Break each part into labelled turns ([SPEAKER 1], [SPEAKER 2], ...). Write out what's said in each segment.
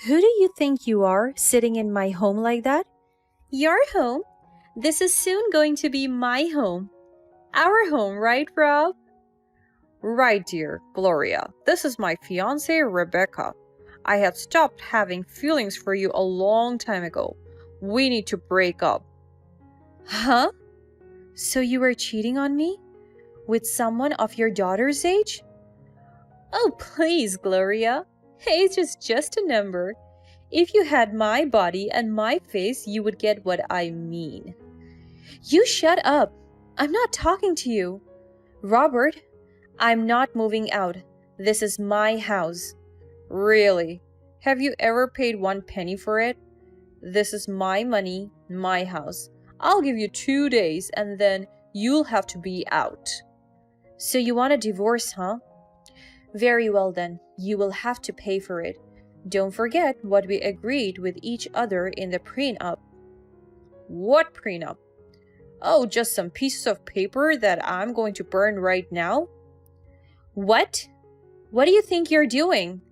[SPEAKER 1] Who do you think you are, sitting in my home like that? Your home? This is soon going to be my home. Our home, right, Rob?
[SPEAKER 2] Right, dear Gloria. This is my fiancée, Rebecca. I had stopped having feelings for you a long time ago. We need to break up.
[SPEAKER 1] Huh? So you were cheating on me? With someone of your daughter's age? Oh, please, Gloria. Age is just a number. If you had my body and my face, you would get what I mean. You shut up. I'm not talking to you. Robert, I'm not moving out. This is my house.
[SPEAKER 2] Really? Have you ever paid one penny for it? This is my money, my house. I'll give you 2 days and then you'll have to be out.
[SPEAKER 1] So you want a divorce, huh? Very well then, you will have to pay for it. Don't forget what we agreed with each other in the prenup.
[SPEAKER 2] What prenup? Oh, just some pieces of paper that I'm going to burn right now?
[SPEAKER 1] What? What do you think you're doing?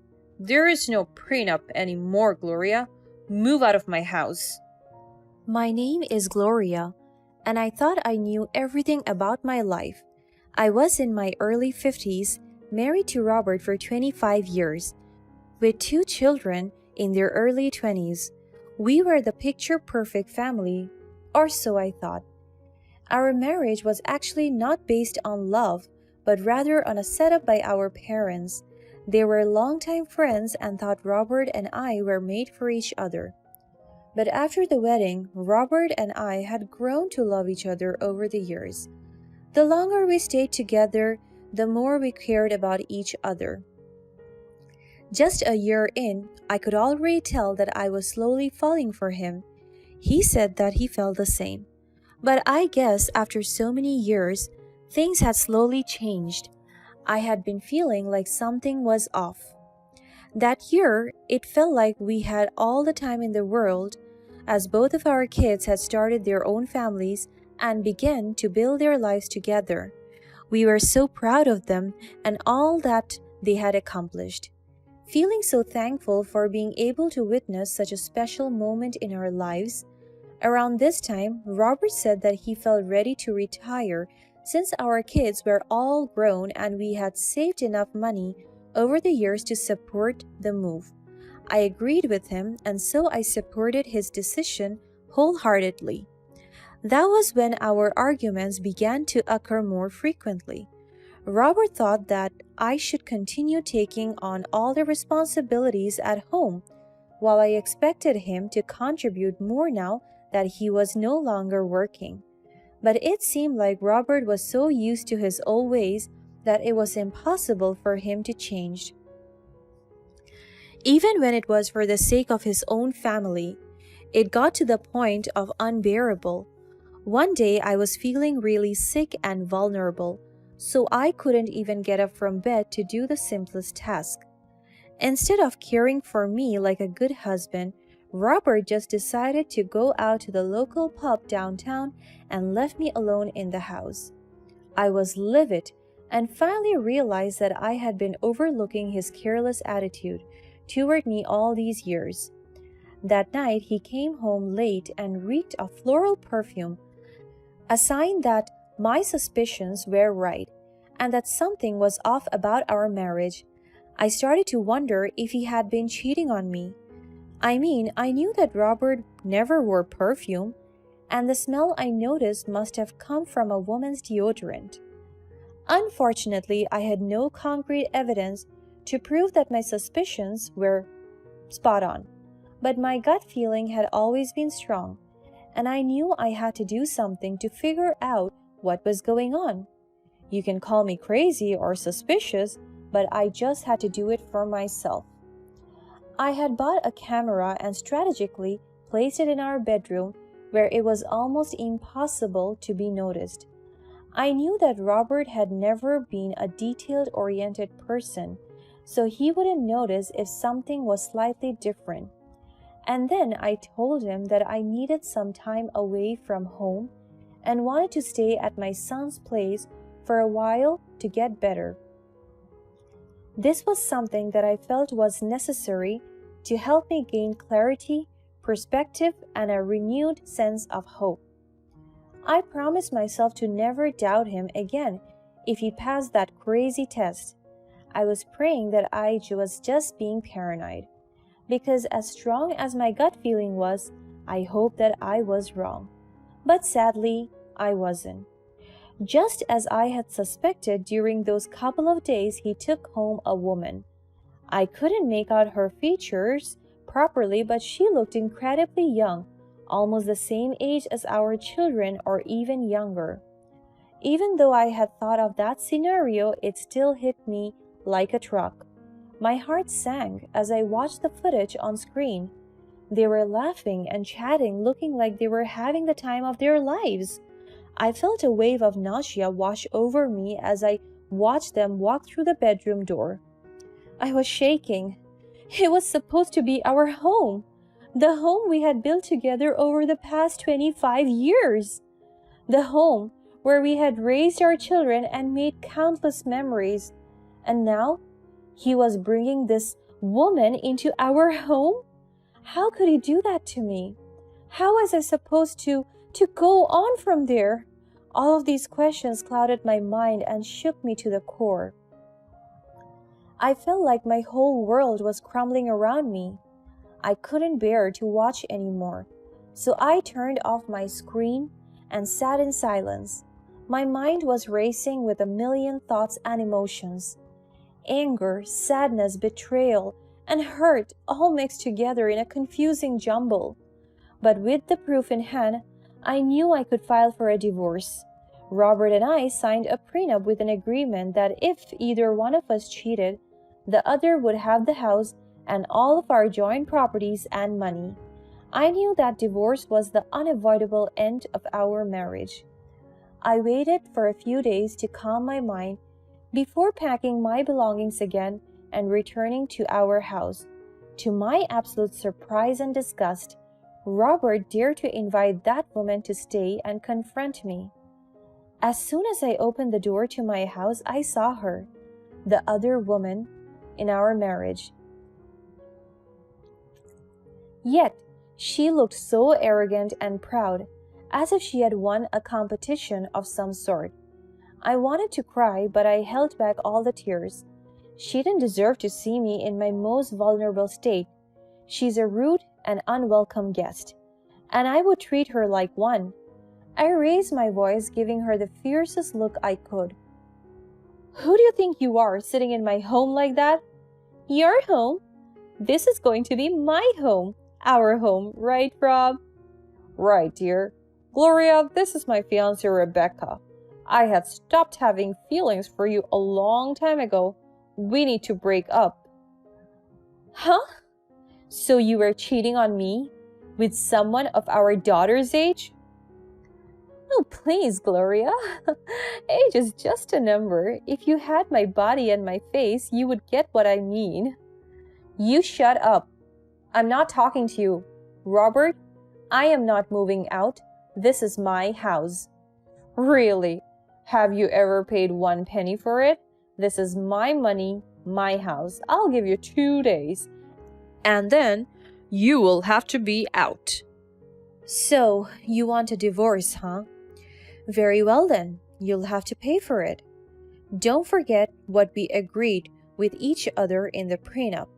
[SPEAKER 2] There is no prenup anymore, Gloria. Move out of my house.
[SPEAKER 1] My name is Gloria, and I thought I knew everything about my life. I was in my early 50s, married to Robert for 25 years, with two children in their early 20s. We were the picture-perfect family, or so I thought. Our marriage was actually not based on love, but rather on a setup by our parents. They were longtime friends and thought Robert and I were made for each other. But after the wedding, Robert and I had grown to love each other over the years. The longer we stayed together, the more we cared about each other. Just a year in, I could already tell that I was slowly falling for him. He said that he felt the same. But I guess after so many years, things had slowly changed. I had been feeling like something was off. That year, it felt like we had all the time in the world, as both of our kids had started their own families and began to build their lives together. We were so proud of them and all that they had accomplished. Feeling so thankful for being able to witness such a special moment in our lives, around this time, Robert said that he felt ready to retire since our kids were all grown and we had saved enough money over the years to support the move. I agreed with him, and so I supported his decision wholeheartedly. That was when our arguments began to occur more frequently. Robert thought that I should continue taking on all the responsibilities at home, while I expected him to contribute more now that he was no longer working. But it seemed like Robert was so used to his old ways that it was impossible for him to change. Even when it was for the sake of his own family, it got to the point of unbearable. One day I was feeling really sick and vulnerable, so I couldn't even get up from bed to do the simplest task. Instead of caring for me like a good husband, Robert just decided to go out to the local pub downtown and left me alone in the house. I was livid and finally realized that I had been overlooking his careless attitude toward me all these years. That night he came home late and reeked of floral perfume, a sign that my suspicions were right and that something was off about our marriage. I started to wonder if he had been cheating on me. I mean, I knew that Robert never wore perfume, and the smell I noticed must have come from a woman's deodorant. Unfortunately, I had no concrete evidence to prove that my suspicions were spot on, but my gut feeling had always been strong, and I knew I had to do something to figure out what was going on. You can call me crazy or suspicious, but I just had to do it for myself. I had bought a camera and strategically placed it in our bedroom where it was almost impossible to be noticed. I knew that Robert had never been a detail-oriented person, so he wouldn't notice if something was slightly different. And then I told him that I needed some time away from home and wanted to stay at my son's place for a while to get better. This was something that I felt was necessary to help me gain clarity, perspective, and a renewed sense of hope. I promised myself to never doubt him again if he passed that crazy test. I was praying that I was just being paranoid, because as strong as my gut feeling was, I hoped that I was wrong. But sadly, I wasn't. Just as I had suspected during those couple of days, he took home a woman. I couldn't make out her features properly, but she looked incredibly young, almost the same age as our children or even younger. Even though I had thought of that scenario, it still hit me like a truck. My heart sank as I watched the footage on screen. They were laughing and chatting, looking like they were having the time of their lives. I felt a wave of nausea wash over me as I watched them walk through the bedroom door. I was shaking. It was supposed to be our home, the home we had built together over the past 25 years, the home where we had raised our children and made countless memories. And now, he was bringing this woman into our home? How could he do that to me? How was I supposed to go on from there? All of these questions clouded my mind and shook me to the core. I felt like my whole world was crumbling around me. I couldn't bear to watch anymore, so I turned off my screen and sat in silence. My mind was racing with a million thoughts and emotions. Anger, sadness, betrayal, and hurt all mixed together in a confusing jumble. But with the proof in hand, I knew I could file for a divorce. Robert and I signed a prenup with an agreement that if either one of us cheated, the other would have the house and all of our joint properties and money. I knew that divorce was the unavoidable end of our marriage. I waited for a few days to calm my mind before packing my belongings again and returning to our house. To my absolute surprise and disgust, Robert dared to invite that woman to stay and confront me. As soon as I opened the door to my house, I saw her, the other woman in our marriage. Yet, she looked so arrogant and proud, as if she had won a competition of some sort. I wanted to cry, but I held back all the tears. She didn't deserve to see me in my most vulnerable state. She's a rude and unwelcome guest, and I would treat her like one. I raised my voice, giving her the fiercest look I could. Who do you think you are, sitting in my home like that? Your home? This is going to be my home. Our home, right, Rob? Right, dear. Gloria, this is my fiancée, Rebecca. I had stopped having feelings for you a long time ago. We need to break up. Huh? So you were cheating on me? With someone of our daughter's age? Oh, please, Gloria. Age is just a number. If you had my body and my face, you would get what I mean. You shut up. I'm not talking to you. Robert, I am not moving out. This is my house. Really? Have you ever paid 1 penny for it? This is my money, my house. I'll give you 2 days. And then you will have to be out. So, you want a divorce, huh? Very well then, you'll have to pay for it. Don't forget what we agreed with each other in the prenup.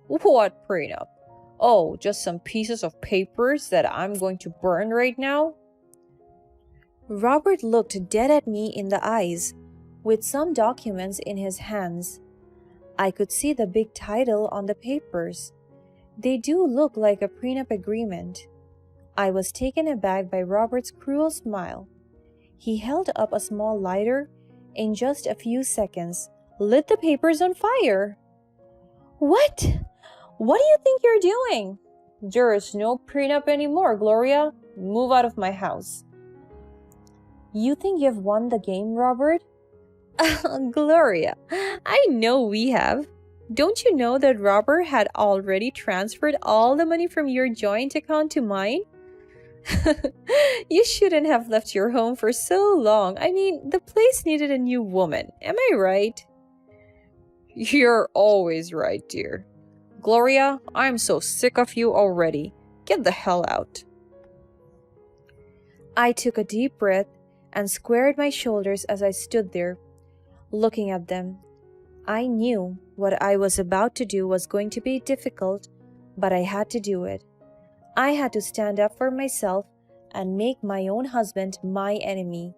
[SPEAKER 1] What prenup? Oh, just some pieces of papers that I'm going to burn right now? Robert looked dead at me in the eyes, with some documents in his hands. I could see the big title on the papers. They do look like a prenup agreement. I was taken aback by Robert's cruel smile. He held up a small lighter, in just a few seconds, lit the papers on fire. What? What do you think you're doing? There is no prenup anymore, Gloria. Move out of my house. You think you've won the game, Robert? Gloria, I know we have. Don't you know that Robert had already transferred all the money from your joint account to mine? You shouldn't have left your home for so long. I mean, the place needed a new woman. Am I right? You're always right, dear.
[SPEAKER 2] Gloria, I'm so sick of you already. Get the hell out.
[SPEAKER 1] I took a deep breath and squared my shoulders as I stood there, looking at them. I knew what I was about to do was going to be difficult, but I had to do it. I had to stand up for myself and make my own husband my enemy.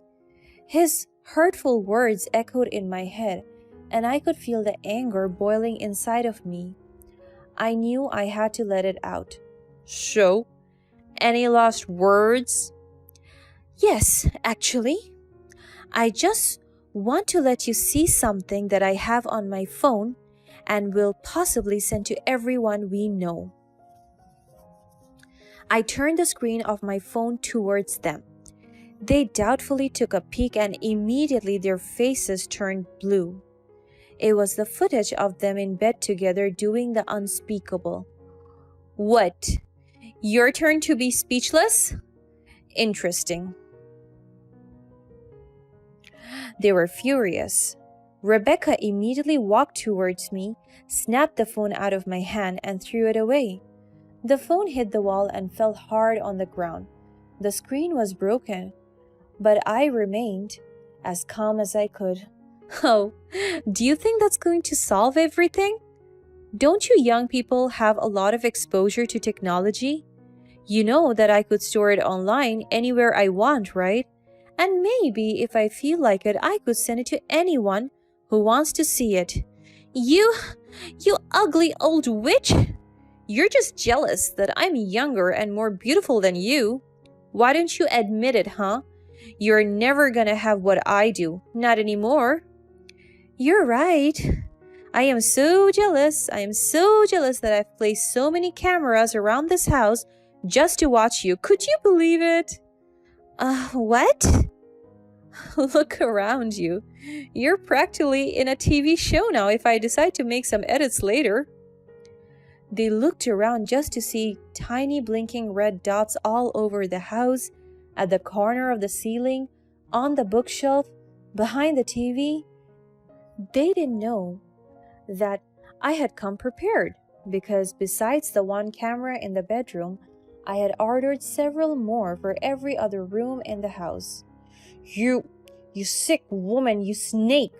[SPEAKER 1] His hurtful words echoed in my head, and I could feel the anger boiling inside of me. I knew I had to let it out.
[SPEAKER 2] So, any last words?
[SPEAKER 1] Yes, actually. I just want to let you see something that I have on my phone and will possibly send to everyone we know. I turned the screen of my phone towards them. They doubtfully took a peek and immediately their faces turned blue. It was the footage of them in bed together doing the unspeakable.
[SPEAKER 2] What? Your turn to be speechless? Interesting.
[SPEAKER 1] They were furious. Rebecca immediately walked towards me, snapped the phone out of my hand, and threw it away. The phone hit the wall and fell hard on the ground. The screen was broken, but I remained as calm as I could.
[SPEAKER 2] Oh, do you think that's going to solve everything? Don't you young people have a lot of exposure to technology? You know that I could store it online anywhere I want, right? And maybe if I feel like it, I could send it to anyone who wants to see it. You ugly old witch! You're just jealous that I'm younger and more beautiful than you. Why don't you admit it, huh? You're never gonna have what I do. Not anymore.
[SPEAKER 1] You're right. I am so jealous. I am so jealous that I've placed so many cameras around this house just to watch you. Could you believe it? What?
[SPEAKER 2] Look around you. You're practically in a TV show now if I decide to make some edits later.
[SPEAKER 1] They looked around just to see tiny blinking red dots all over the house, at the corner of the ceiling, on the bookshelf, behind the TV. They didn't know that I had come prepared because besides the one camera in the bedroom, I had ordered several more for every other room in the house.
[SPEAKER 2] You sick woman, you snake!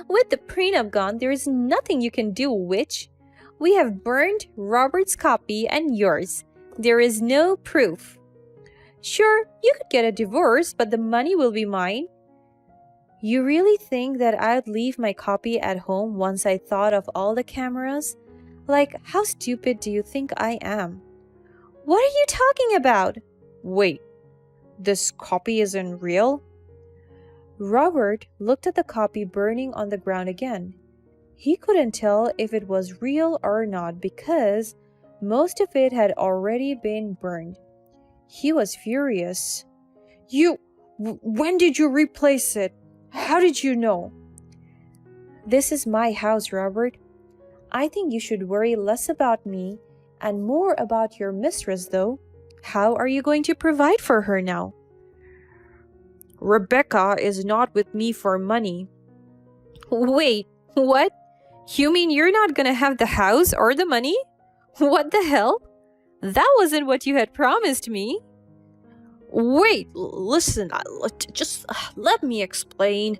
[SPEAKER 1] With the prenup gone, there is nothing you can do, witch. We have burned Robert's copy and yours. There is no proof. Sure, you could get a divorce, but the money will be mine. You really think that I'd leave my copy at home once I thought of all the cameras? Like, how stupid do you think I am? What are you talking about?
[SPEAKER 2] Wait, this copy isn't real?
[SPEAKER 1] Robert looked at the copy burning on the ground again. He couldn't tell if it was real or not because most of it had already been burned. He was furious.
[SPEAKER 2] When did you replace it? How did you know?
[SPEAKER 1] This is my house, Robert. I think you should worry less about me and more about your mistress, though. How are you going to provide for her now?
[SPEAKER 2] Rebecca is not with me for money.
[SPEAKER 1] Wait, what? You mean you're not gonna have the house or the money? What the hell? That wasn't what you had promised me.
[SPEAKER 2] Wait, listen, just let me explain.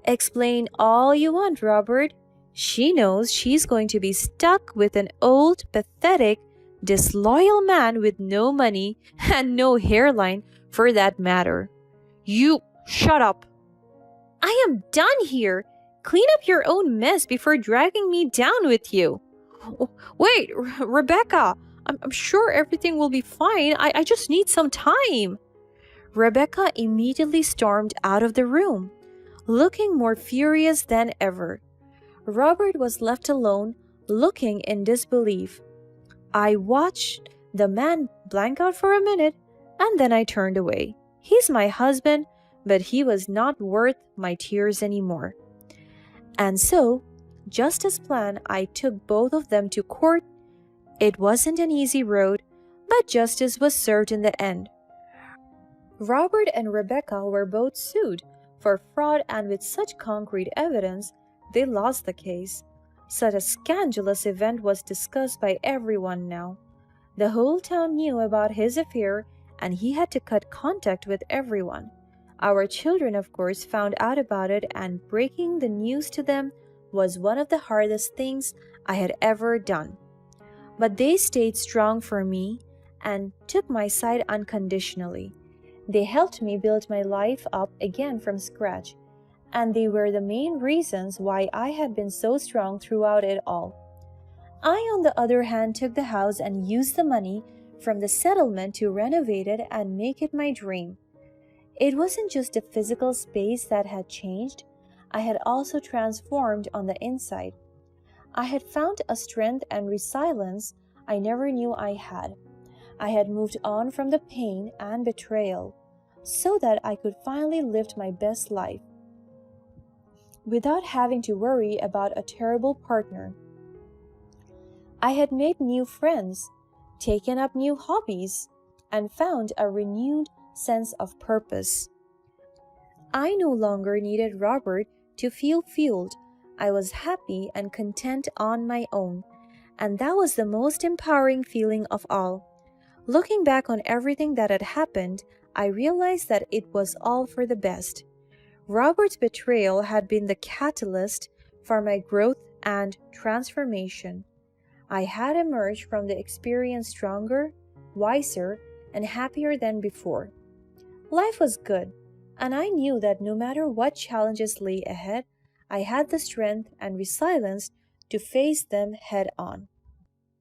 [SPEAKER 1] Explain all you want, Robert. She knows she's going to be stuck with an old, pathetic, disloyal man with no money and no hairline for that matter.
[SPEAKER 2] You shut up.
[SPEAKER 1] I am done here. Clean up your own mess before dragging me down with you.
[SPEAKER 2] Wait, Rebecca, I'm sure everything will be fine. I just need some time.
[SPEAKER 1] Rebecca immediately stormed out of the room, looking more furious than ever. Robert was left alone, looking in disbelief. I watched the man blank out for a minute, and then I turned away. He's my husband, but he was not worth my tears anymore. And so, just as planned, I took both of them to court. It wasn't an easy road, but justice was served in the end. Robert and Rebecca were both sued for fraud, and with such concrete evidence, they lost the case.
[SPEAKER 2] Such a scandalous event was discussed by everyone now. The whole town knew about his affair, and he had to cut contact with everyone. Our children, of course, found out about it, and breaking the news to them was one of the hardest things I had ever done. But they stayed strong for me and took my side unconditionally. They helped me build my life up again from scratch, and they were the main reasons why I had been so strong throughout it all. I, on the other hand, took the house and used the money from the settlement to renovate it and make it my dream. It wasn't just the physical space that had changed, I had also transformed on the inside. I had found a strength and resilience I never knew I had. I had moved on from the pain and betrayal so that I could finally live my best life without having to worry about a terrible partner. I had made new friends, taken up new hobbies, and found a renewed sense of purpose. I no longer needed Robert to feel fueled. I was happy and content on my own, and that was the most empowering feeling of all. Looking back on everything that had happened, I realized that it was all for the best. Robert's betrayal had been the catalyst for my growth and transformation. I had emerged from the experience stronger, wiser, and happier than before. Life was good, and I knew that no matter what challenges lay ahead, I had the strength and resilience to face them head on.